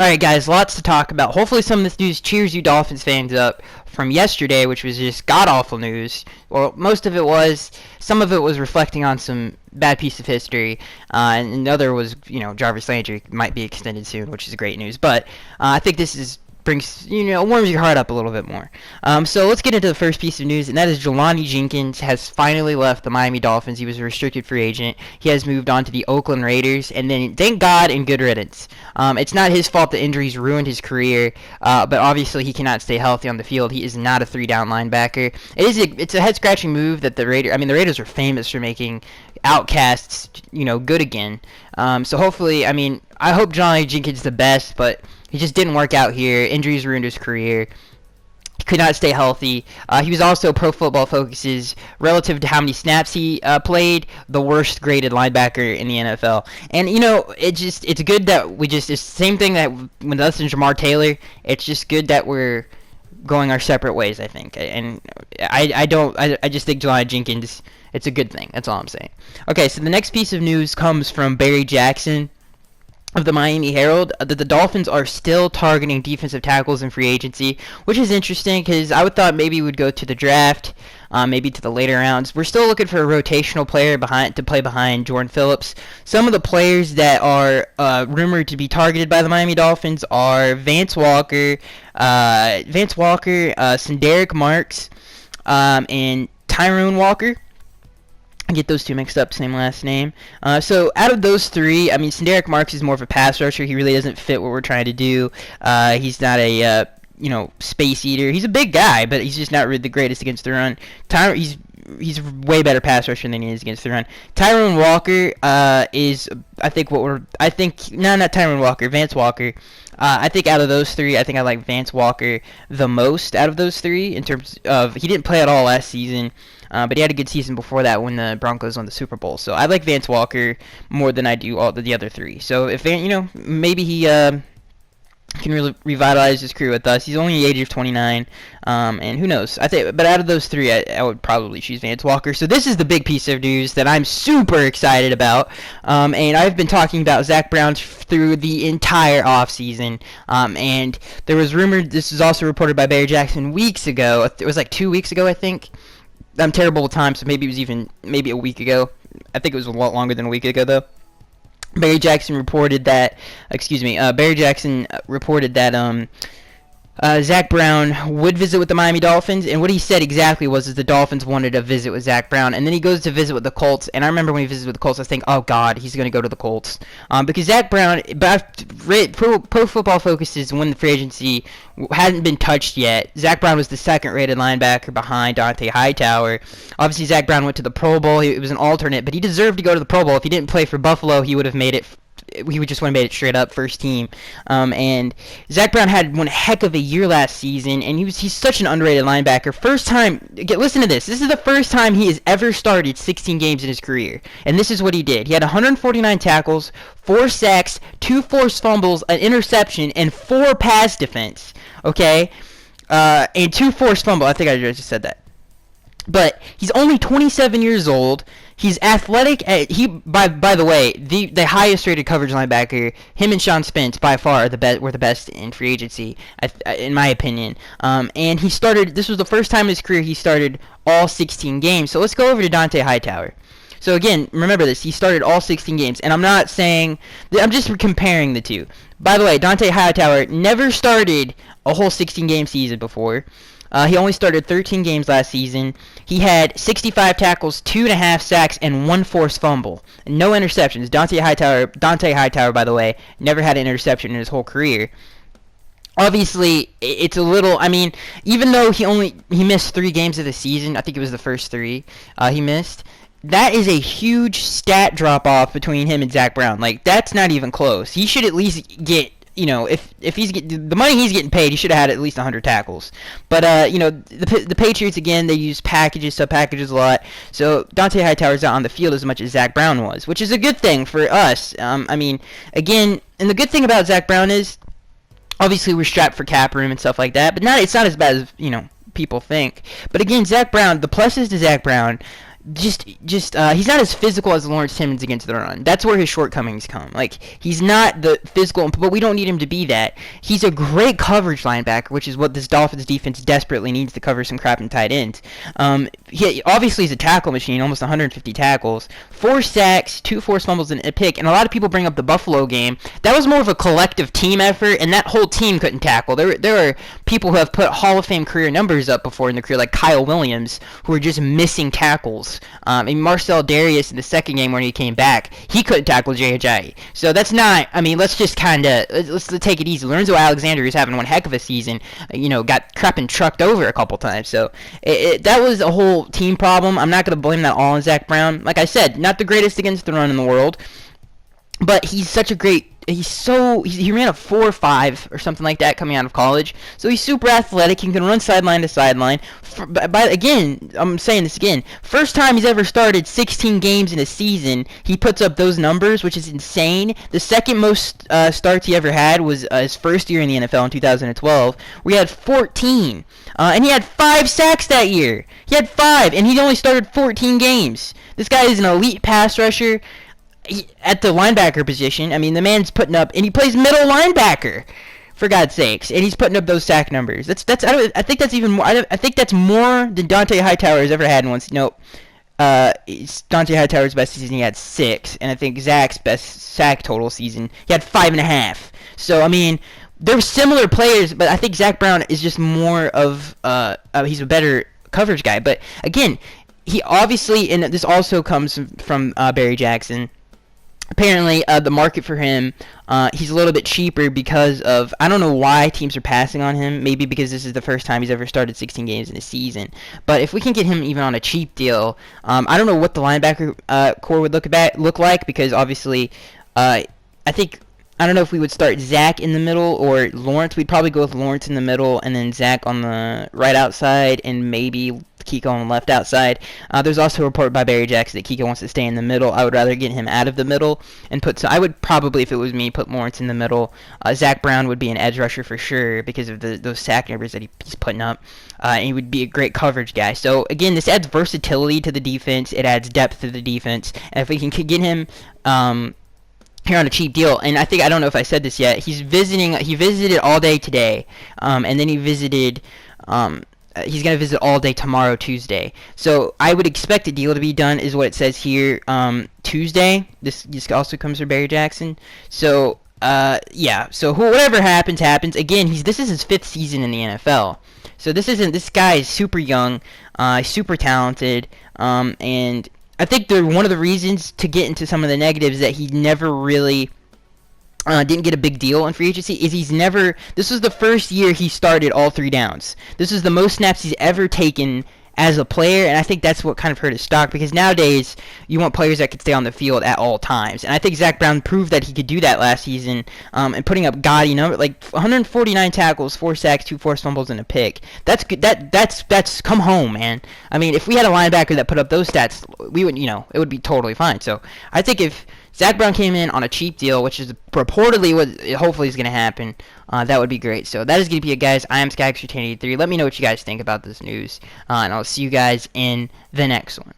Alright guys, lots to talk about. Hopefully some of this news cheers you Dolphins fans up from yesterday, which was just god-awful news. Well, most of it was. Some of it was reflecting on some bad piece of history, and another was, Jarvis Landry might be extended soon, which is great news. But I think this is brings warms your heart up a little bit more. So let's get into the first piece of news, and that is Jelani Jenkins has finally left the Miami Dolphins. He was a restricted free agent. He has moved on to the Oakland Raiders, and then thank God and good riddance. It's not his fault that injuries ruined his career, but obviously he cannot stay healthy on the field. He is not a three-down linebacker. It's a head-scratching move that the Raiders are famous for making outcasts, good again. So hopefully, I hope Jelani Jenkins the best, but he just didn't work out here. Injuries ruined his career. He could not stay healthy. He was also Pro Football Focus's, relative to how many snaps he played, the worst graded linebacker in the NFL. And it's good that it's the same thing that with us and Jamar Taylor. It's just good that we're going our separate ways, I think. And I just think Jelani Jenkins, it's a good thing. That's all I'm saying. Okay, so the next piece of news comes from Barry Jackson of the Miami Herald, that the Dolphins are still targeting defensive tackles in free agency, which is interesting because I would thought maybe we would go to the draft, maybe to the later rounds. We're still looking for a rotational player to play behind Jordan Phillips. Some of the players that are rumored to be targeted by the Miami Dolphins are Vance Walker, Sindaric Marks, and Tyrone Walker. Get those two mixed up, same last name. So out of those three, Sindaric Marks is more of a pass rusher. He really doesn't fit what we're trying to do. He's not a space eater. He's a big guy, but he's just not really the greatest against the run. He's way better pass rusher than he is against the run. Tyrone Walker is not Tyrone Walker, Vance Walker. I think out of those three, I think I like Vance Walker the most out of those three in terms of he didn't play at all last season. But he had a good season before that when the Broncos won the Super Bowl. So I like Vance Walker more than I do all the other three. So if maybe he can really revitalize his career with us. He's only the age of 29, and who knows? But out of those three, I would probably choose Vance Walker. So this is the big piece of news that I'm super excited about, and I've been talking about Zach Brown through the entire offseason, and there was rumored. This was also reported by Barry Jackson weeks ago. It was like 2 weeks ago, I think. I'm terrible with time, so maybe it was maybe a week ago. I think it was a lot longer than a week ago, though. Barry Jackson reported that Zach Brown would visit with the Miami Dolphins, and what he said exactly was the Dolphins wanted a visit with Zach Brown, and then he goes to visit with the Colts, and I remember when he visited with the Colts, I was thinking, oh God, he's going to go to the Colts, because Zach Brown, but I've read Pro Football Focus's when the free agency hadn't been touched yet. Zach Brown was the second-rated linebacker behind Dante Hightower. Obviously, Zach Brown went to the Pro Bowl. He was an alternate, but he deserved to go to the Pro Bowl. If he didn't play for Buffalo, he would have made it. He would just want to made it straight up first team. And Zach Brown had one heck of a year last season, and he's such an underrated linebacker. First time, listen to this. This is the first time he has ever started 16 games in his career, and this is what he did. He had 149 tackles, 4 sacks, 2 forced fumbles, an interception, and 4 pass defense. Okay, and 2 forced fumbles. I think I just said that. But he's only 27 years old. He's athletic. By the way, the highest rated coverage linebacker, him and Sean Spence by far were the best in free agency, in my opinion. And he started. This was the first time in his career he started all 16 games. So let's go over to Dante Hightower. So again, remember this. He started all 16 games, and I'm not saying. I'm just comparing the two. By the way, Dante Hightower never started a whole 16-game season before. He only started 13 games last season. He had 65 tackles, 2.5 sacks, and 1 forced fumble. No interceptions. Dante Hightower, by the way, never had an interception in his whole career. Obviously, it's a little. Even though he missed 3 games of the season, I think it was the first 3 he missed. That is a huge stat drop off between him and Zach Brown. Like, that's not even close. He should at least get. If he's the money he's getting paid, he should have had at least 100 tackles. But the Patriots again, they use sub packages a lot. So Dante Hightower's not on the field as much as Zach Brown was, which is a good thing for us. Again, and the good thing about Zach Brown is, obviously we're strapped for cap room and stuff like that, but it's not as bad as people think. But again, Zach Brown, the pluses to Zach Brown. just he's not as physical as Lawrence Timmons against the run. That's where his shortcomings come. Like, he's not the physical, but we don't need him to be that. He's a great coverage linebacker, which is what this Dolphins defense desperately needs to cover some crap in tight ends. He obviously he's a tackle machine, almost 150 tackles, 4 sacks, 2 forced fumbles, and a pick. And a lot of people bring up the Buffalo game. That was more of a collective team effort, and that whole team couldn't tackle. There are people who have put Hall of Fame career numbers up before in their career, like Kyle Williams, who are just missing tackles. And Marcel Darius in the second game when he came back, he couldn't tackle Jay Ajayi. So that's not. I mean, let's just let's take it easy. Lorenzo Alexander is having one heck of a season. Got crap and trucked over a couple times. So that was a whole team problem. I'm not going to blame that all on Zach Brown. Like I said, not the greatest against the run in the world, but he's such a great. He ran a 4.5 or something like that coming out of college. So he's super athletic. He can run sideline to sideline. But again, I'm saying this again. First time he's ever started 16 games in a season, he puts up those numbers, which is insane. The second most starts he ever had was his first year in the NFL in 2012, where he had 14. And he had 5 sacks that year. He had 5, and he only started 14 games. This guy is an elite pass rusher. At the linebacker position, I mean, the man's putting up, and he plays middle linebacker, for God's sakes, and he's putting up those sack numbers. I think that's even more. I think that's more than Dante Hightower has ever had in one. Nope. Dante Hightower's best season, he had 6, and I think Zach's best sack total season, he had 5.5. So I mean, they're similar players, but I think Zach Brown is just more of he's a better coverage guy. But again, he obviously, and this also comes from Barry Jackson. Apparently, the market for him, he's a little bit cheaper because of, I don't know why teams are passing on him. Maybe because this is the first time he's ever started 16 games in a season. But if we can get him even on a cheap deal, I don't know what the linebacker core would look like, because obviously, I don't know if we would start Zach in the middle or Lawrence. We'd probably go with Lawrence in the middle and then Zach on the right outside and maybe Kiko on the left outside. There's also a report by Barry Jackson that Kiko wants to stay in the middle. I would rather get him out of the middle and I would probably, if it was me, put Lawrence in the middle. Zach Brown would be an edge rusher for sure because of those sack numbers that he's putting up. And he would be a great coverage guy. So again, this adds versatility to the defense. It adds depth to the defense. And if we can get him here on a cheap deal, and I don't know if I said this yet, he visited all day today, and then he visited, he's going to visit all day tomorrow, Tuesday. So I would expect a deal to be done, is what it says here, Tuesday. This also comes from Barry Jackson. So, yeah, so whatever happens. Again, this is his 5th season in the NFL. So this guy is super young, super talented, and I think one of the reasons, to get into some of the negatives, that he never really didn't get a big deal in free agency is this was the first year he started all 3 downs. This is the most snaps he's ever taken as a player, and I think that's what kind of hurt his stock, because nowadays you want players that can stay on the field at all times, and I think Zach Brown proved that he could do that last season, and putting up gaudy numbers like 149 tackles, 4 sacks, 2 forced fumbles, and a pick. That's good. That's come home, man. I mean, if we had a linebacker that put up those stats, we would, it would be totally fine. So I think if Zach Brown came in on a cheap deal, which is purportedly what hopefully is going to happen, that would be great. So that is going to be it, guys. I am SkyX1083. Let me know what you guys think about this news, and I'll see you guys in the next one.